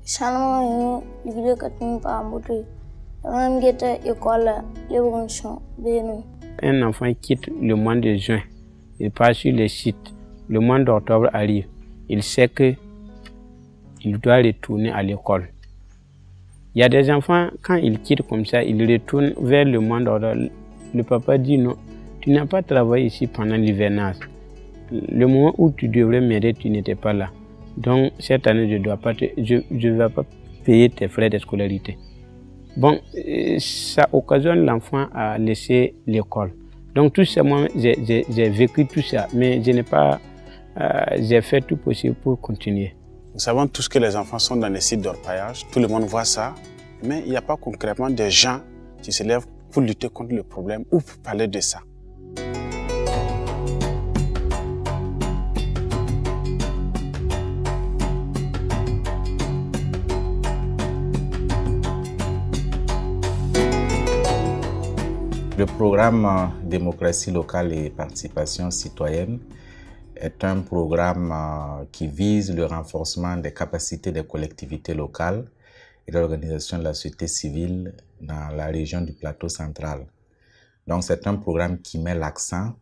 Chano igre katin pa ambote. Même gete école les bronchons beno. Un enfant quitte le mois de juin, il part sur le site. Le mois d'octobre arrive, il sait que il doit retourner à l'école. Il y a des enfants, quand ils quittent comme ça, ils retournent vers le mois d'octobre. Le papa dit non, tu n'as pas travaillé ici pendant l'hivernage. Le moment où tu devrais m'aider, tu n'étais pas là. Donc cette année, je ne vais pas payer tes frais de scolarité. Bon, ça occasionne l'enfant à laisser l'école. Donc tout ça, moi, j'ai vécu tout ça, mais je n'ai pas, j'ai fait tout possible pour continuer. Nous savons tous que les enfants sont dans les sites d'orpaillage, tout le monde voit ça, mais il n'y a pas concrètement des gens qui se lèvent pour lutter contre le problème ou pour parler de ça. Le programme Démocratie locale et participation citoyenne est un programme qui vise le renforcement des capacités des collectivités locales et de l'organisation de la société civile dans la région du plateau central. Donc c'est un programme qui met l'accent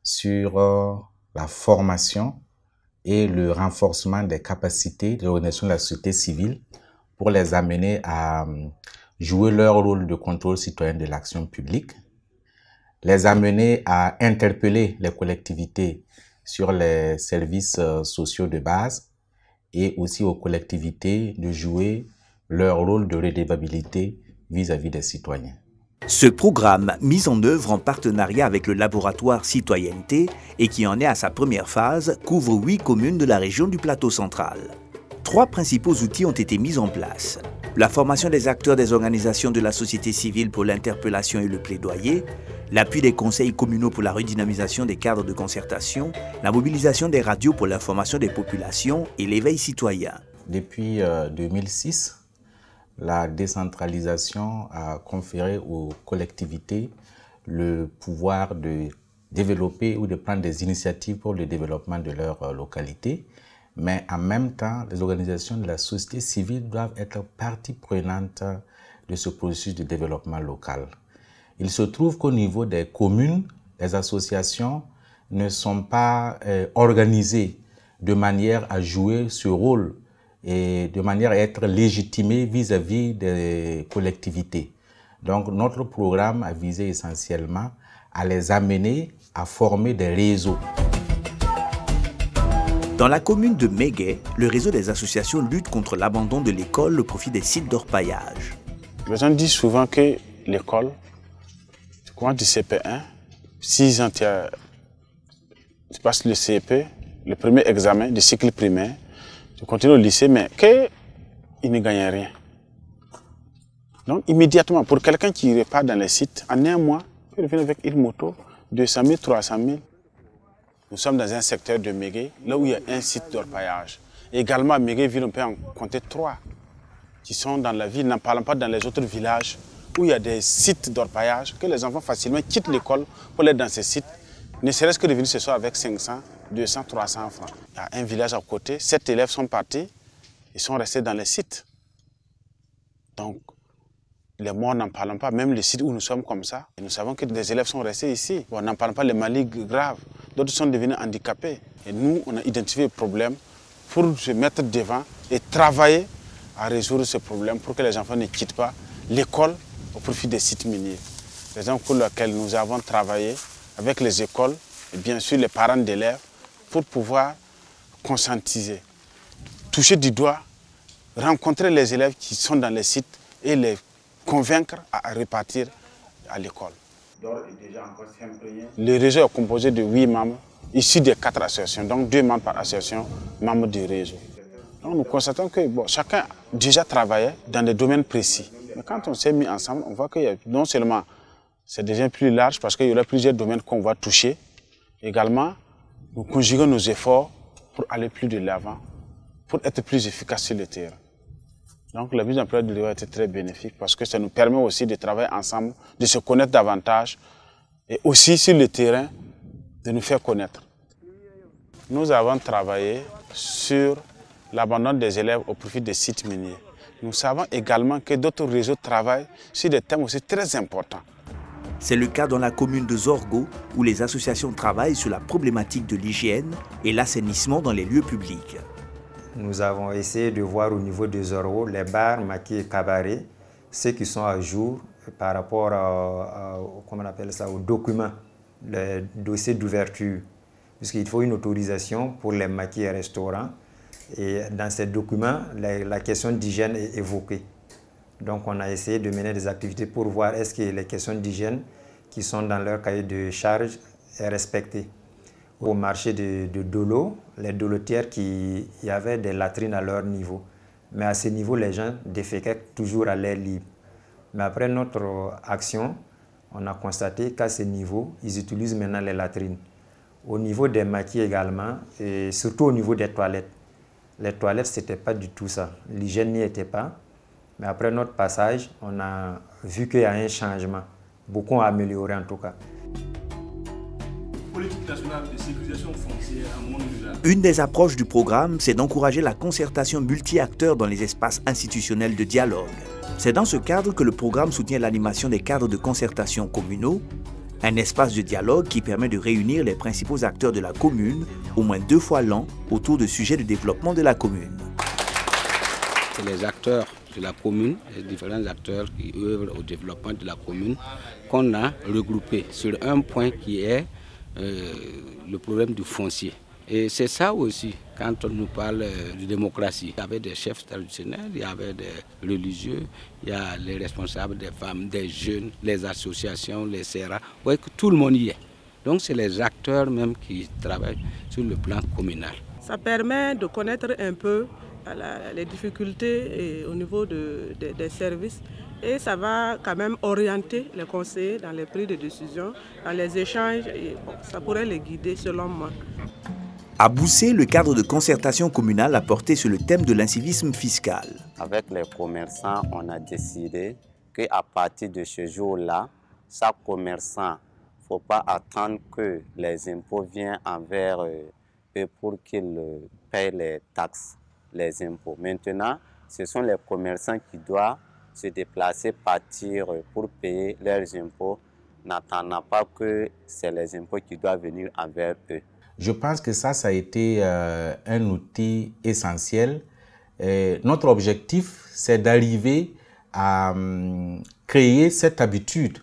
sur la formation et le renforcement des capacités de l'organisation de la société civile pour les amener à jouer leur rôle de contrôle citoyen de l'action publique, les amener à interpeller les collectivités sur les services sociaux de base et aussi aux collectivités de jouer leur rôle de redevabilité vis-à-vis des citoyens. Ce programme, mis en œuvre en partenariat avec le laboratoire Citoyenneté et qui en est à sa première phase, couvre 8 communes de la région du Plateau central. 3 principaux outils ont été mis en place. La formation des acteurs des organisations de la société civile pour l'interpellation et le plaidoyer, l'appui des conseils communaux pour la redynamisation des cadres de concertation, la mobilisation des radios pour l'information des populations et l'éveil citoyen. Depuis 2006, la décentralisation a conféré aux collectivités le pouvoir de développer ou de prendre des initiatives pour le développement de leur localité. Mais en même temps, les organisations de la société civile doivent être partie prenante de ce processus de développement local. Il se trouve qu'au niveau des communes, les associations ne sont pas organisées de manière à jouer ce rôle et de manière à être légitimées vis-à-vis des collectivités. Donc notre programme a visé essentiellement à les amener à former des réseaux. Dans la commune de Mégué, le réseau des associations lutte contre l'abandon de l'école au profit des sites d'orpaillage. Les gens disent souvent que l'école, tu commences du CP1, 6 ans tu passes le CP, le premier examen du cycle primaire, tu continues au lycée, mais qu'il ne gagne rien. Donc immédiatement, pour quelqu'un qui repart dans les sites, en un mois, il peut revenir avec une moto, 200 000, 300 000. Nous sommes dans un secteur de Mégué, là où il y a un site d'orpaillage. Également, à Mégué-Ville, on peut en compter 3 qui sont dans la ville, n'en parlons pas dans les autres villages, où il y a des sites d'orpaillage, que les enfants facilement quittent l'école pour aller dans ces sites, ne serait-ce que revenir ce soir avec 500, 200, 300 francs. Il y a un village à côté, 7 élèves sont partis, ils sont restés dans les sites. Donc, les morts n'en parlons pas, même les sites où nous sommes comme ça. Et nous savons que des élèves sont restés ici. On n'en parle pas les maladies graves. D'autres sont devenus handicapés. Et nous, on a identifié le problème pour se mettre devant et travailler à résoudre ce problème pour que les enfants ne quittent pas l'école au profit des sites miniers. Raison pour laquelle nous avons travaillé avec les écoles et bien sûr les parents d'élèves pour pouvoir conscientiser, toucher du doigt, rencontrer les élèves qui sont dans les sites et les convaincre à repartir à l'école. Le réseau est composé de 8 membres, issus des 4 associations, donc 2 membres par association, membres du réseau. Donc nous constatons que chacun a déjà travaillé dans des domaines précis. Mais quand on s'est mis ensemble, on voit que non seulement ça devient plus large parce qu'il y aura plusieurs domaines qu'on va toucher, également nous conjuguons nos efforts pour aller plus de l'avant, pour être plus efficace sur le terrain. Donc la mise en place du réseau a été très bénéfique parce que ça nous permet aussi de travailler ensemble, de se connaître davantage et aussi sur le terrain de nous faire connaître. Nous avons travaillé sur l'abandon des élèves au profit des sites miniers. Nous savons également que d'autres réseaux travaillent sur des thèmes aussi très importants. C'est le cas dans la commune de Zorgo, où les associations travaillent sur la problématique de l'hygiène et l'assainissement dans les lieux publics. Nous avons essayé de voir au niveau de Zorgo, les bars, maquis et cabarets, ceux qui sont à jour par rapport aux documents, le dossier d'ouverture. Puisqu'il faut une autorisation pour les maquis et restaurants. Et dans ces documents, la question d'hygiène est évoquée. Donc on a essayé de mener des activités pour voir est-ce que les questions d'hygiène qui sont dans leur cahier de charge sont respectées. Au marché de Dolo, les dolotières il y avait des latrines à leur niveau. Mais à ce niveau, les gens déféquaient toujours à l'air libre. Mais après notre action, on a constaté qu'à ce niveau, ils utilisent maintenant les latrines. Au niveau des maquis également, et surtout au niveau des toilettes. Les toilettes, ce n'était pas du tout ça. L'hygiène n'y était pas. Mais après notre passage, on a vu qu'il y a un changement. Beaucoup ont amélioré en tout cas. Politique nationale de sécurisation foncière à monde rural. Une des approches du programme, c'est d'encourager la concertation multi-acteurs dans les espaces institutionnels de dialogue. C'est dans ce cadre que le programme soutient l'animation des cadres de concertation communaux, un espace de dialogue qui permet de réunir les principaux acteurs de la commune au moins 2 fois l'an autour de sujets de développement de la commune. C'est les acteurs de la commune, les différents acteurs qui œuvrent au développement de la commune qu'on a regroupés sur un point qui est le problème du foncier. Et c'est ça aussi, quand on nous parle de démocratie, il y avait des chefs traditionnels, il y avait des religieux, il y a les responsables des femmes, des jeunes, les associations, les CRA, vous voyez que tout le monde y est. Donc c'est les acteurs même qui travaillent sur le plan communal. Ça permet de connaître un peu les difficultés au niveau des services et ça va quand même orienter les conseillers dans les prises de décision, dans les échanges, et bon, ça pourrait les guider selon moi. À Boussé, le cadre de concertation communale a porté sur le thème de l'incivisme fiscal. Avec les commerçants, on a décidé qu'à partir de ce jour-là, chaque commerçant, il ne faut pas attendre que les impôts viennent envers eux pour qu'ils payent les taxes, les impôts. Maintenant, ce sont les commerçants qui doivent se déplacer, partir pour payer leurs impôts, n'attendant pas que c'est les impôts qui doivent venir envers eux. Je pense que ça a été un outil essentiel. Notre objectif, c'est d'arriver à créer cette habitude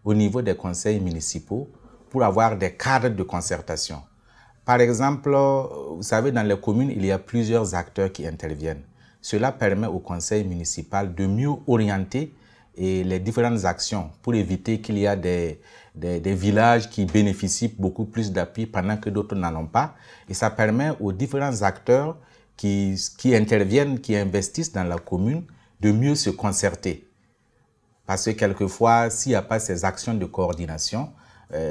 au niveau des conseils municipaux pour avoir des cadres de concertation. Par exemple, vous savez, dans les communes, il y a plusieurs acteurs qui interviennent. Cela permet au conseil municipal de mieux orienter les différentes actions pour éviter qu'il y a des villages qui bénéficient beaucoup plus d'appui pendant que d'autres n'en ont pas. Et ça permet aux différents acteurs qui interviennent, qui investissent dans la commune, de mieux se concerter. Parce que quelquefois, s'il n'y a pas ces actions de coordination,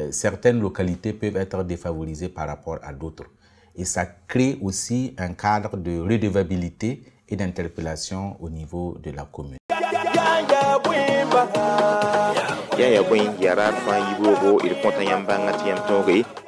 certaines localités peuvent être défavorisées par rapport à d'autres. Et ça crée aussi un cadre de redevabilité et d'interpellation au niveau de la commune.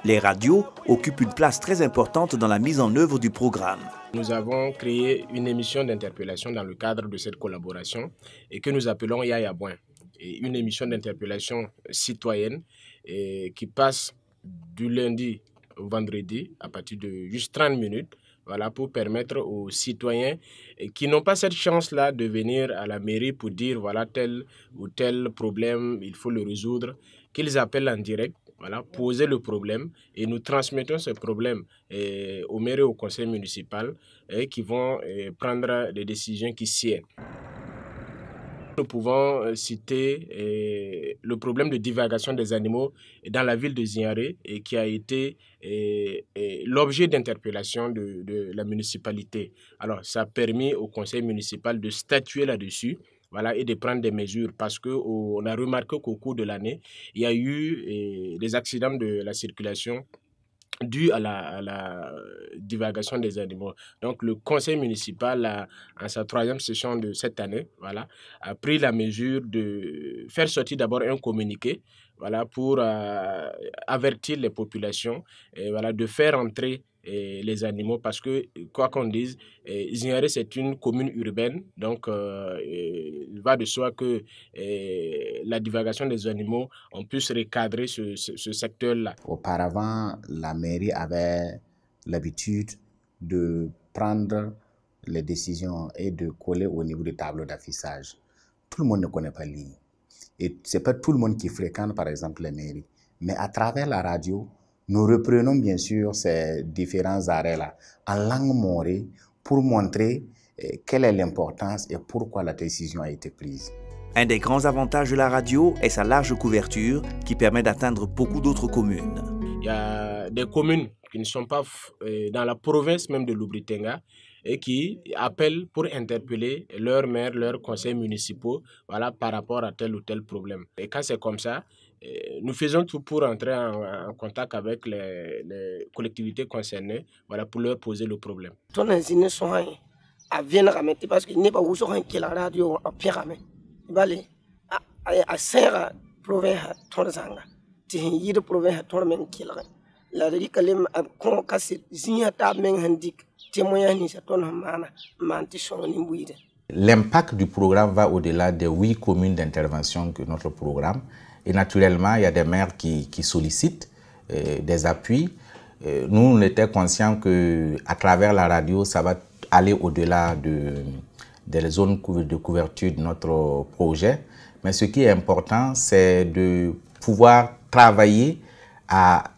Les radios occupent une place très importante dans la mise en œuvre du programme. Nous avons créé une émission d'interpellation dans le cadre de cette collaboration et que nous appelons Yaya Boin. Et une émission d'interpellation citoyenne qui passe du lundi au vendredi à partir de juste 30 minutes. Voilà, pour permettre aux citoyens qui n'ont pas cette chance-là de venir à la mairie pour dire voilà tel ou tel problème, il faut le résoudre, qu'ils appellent en direct, voilà, poser le problème et nous transmettons ce problème aux maires et au conseil municipal qui vont prendre des décisions qui siennent. Nous pouvons citer le problème de divagation des animaux dans la ville de Ziaré et qui a été l'objet d'interpellation de la municipalité. Alors, ça a permis au conseil municipal de statuer là-dessus, voilà, et de prendre des mesures parce qu'on a remarqué qu'au cours de l'année, il y a eu des accidents de la circulation dû à la divagation des animaux. Donc le conseil municipal, en sa 3e session de cette année, voilà, a pris la mesure de faire sortir d'abord un communiqué, voilà, pour avertir les populations voilà, de faire entrer les animaux parce que, quoi qu'on dise, Zingaré, c'est une commune urbaine, donc il va de soi que la divagation des animaux, on puisse recadrer ce secteur-là. Auparavant, la mairie avait l'habitude de prendre les décisions et de coller au niveau du tableau d'affichage. Tout le monde ne connaît pas l'île. Et ce n'est pas tout le monde qui fréquente, par exemple, les mairies. Mais à travers la radio, nous reprenons bien sûr ces différents arrêts-là en langue morée pour montrer quelle est l'importance et pourquoi la décision a été prise. Un des grands avantages de la radio est sa large couverture qui permet d'atteindre beaucoup d'autres communes. Il y a des communes qui ne sont pas dans la province même de Lubritanga et qui appellent pour interpeller leurs maires, leurs conseils municipaux, voilà, par rapport à tel ou tel problème. Et quand c'est comme ça, nous faisons tout pour entrer en contact avec les collectivités concernées, voilà, pour leur poser le problème. Parce que n'est pas où qui la radio a pyramide. Bali a serra province torzanga. Tihin yid province tormen kilra. La rikalim a con casse zinia tab men handik. Témoignage sa ton mana manti son nimbuide. L'impact du programme va au-delà des 8 communes d'intervention que notre programme. Et naturellement, il y a des maires qui sollicitent des appuis. Nous, on était conscients qu'à travers la radio, ça va aller au-delà des zones de couverture de notre projet. Mais ce qui est important, c'est de pouvoir travailler à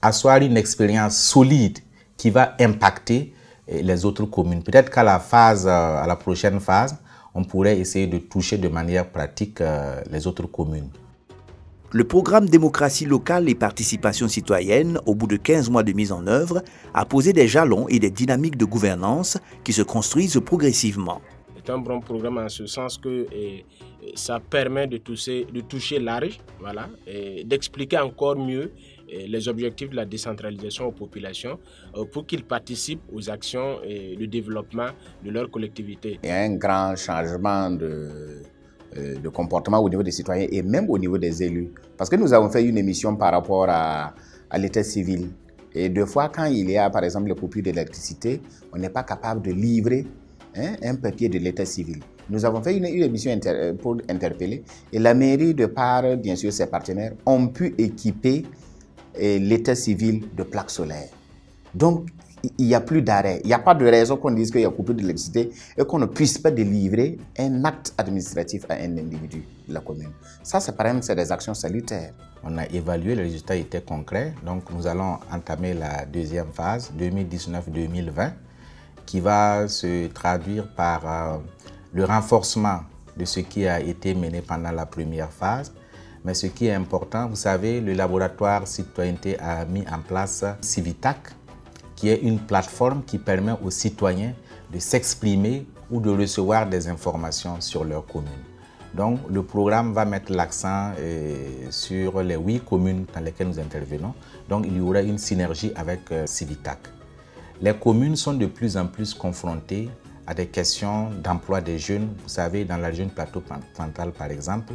asseoir une expérience solide qui va impacter les autres communes. Peut-être qu'à la prochaine phase, on pourrait essayer de toucher de manière pratique les autres communes. Le programme Démocratie locale et participation citoyenne, au bout de 15 mois de mise en œuvre, a posé des jalons et des dynamiques de gouvernance qui se construisent progressivement. C'est un bon programme en ce sens que ça permet de toucher large, voilà, et d'expliquer encore mieux les objectifs de la décentralisation aux populations pour qu'ils participent aux actions et le développement de leur collectivité. Il y a un grand changement de comportement au niveau des citoyens et même au niveau des élus. Parce que nous avons fait une émission par rapport à l'état civil. Et deux fois, quand il y a par exemple les coupures d'électricité, on n'est pas capable de livrer un papier de l'état civil. Nous avons fait une émission pour interpeller et la mairie, de par bien sûr ses partenaires, ont pu équiper l'état civil de plaques solaires. Donc, il n'y a plus d'arrêt. Il n'y a pas de raison qu'on dise qu'il y a coupure d'électricité et qu'on ne puisse pas délivrer un acte administratif à un individu de la commune. Ça, c'est par exemple, c'est des actions salutaires. On a évalué, les résultats étaient concrets. Donc, nous allons entamer la deuxième phase, 2019-2020, qui va se traduire par le renforcement de ce qui a été mené pendant la première phase. Mais ce qui est important, vous savez, le laboratoire citoyenneté a mis en place Civitac, qui est une plateforme qui permet aux citoyens de s'exprimer ou de recevoir des informations sur leur commune. Donc, le programme va mettre l'accent sur les 8 communes dans lesquelles nous intervenons. Donc, il y aura une synergie avec Civitac. Les communes sont de plus en plus confrontées à des questions d'emploi des jeunes. Vous savez, dans la région du plateau central, par exemple,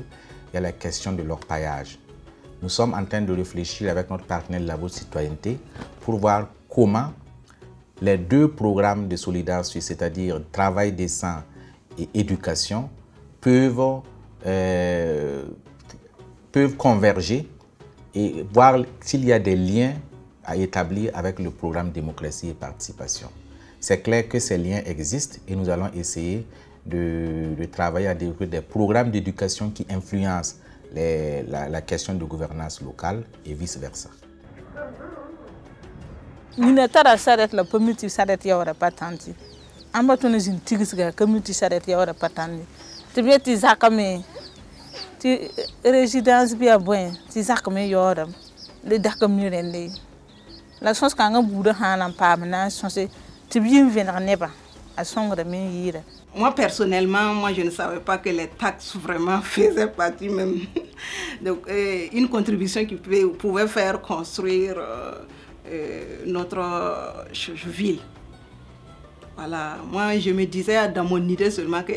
il y a la question de l'orpaillage. Nous sommes en train de réfléchir avec notre partenaire Labo Citoyenneté pour voir comment les 2 programmes de solidarité, c'est-à-dire travail décent et éducation, peuvent converger et voir s'il y a des liens à établir avec le programme Démocratie et Participation. C'est clair que ces liens existent et nous allons essayer de travailler à développer des programmes d'éducation qui influencent la question de gouvernance locale et vice-versa. Nous tara saret la community saret yawara patanti amba tone jin tigisga community saret yawara patandi tibeti zakame ti résidence bi aboin ti zakame yora le dakam ni rende la chance kanga buda hanan pamna chance tibien venir neba a songre min yira. Moi personnellement, je ne savais pas que les taxes vraiment faisaient partie même donc une contribution qui pouvait faire construire notre ville. Voilà, moi je me disais dans mon idée seulement que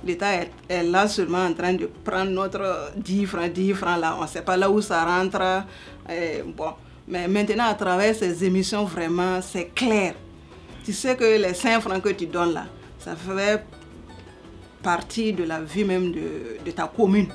l'État est là seulement en train de prendre notre 10 francs là, on ne sait pas là où ça rentre. Bon. Mais maintenant à travers ces émissions, vraiment c'est clair. Tu sais que les 5 francs que tu donnes là, ça fait partie de la vie même de ta commune.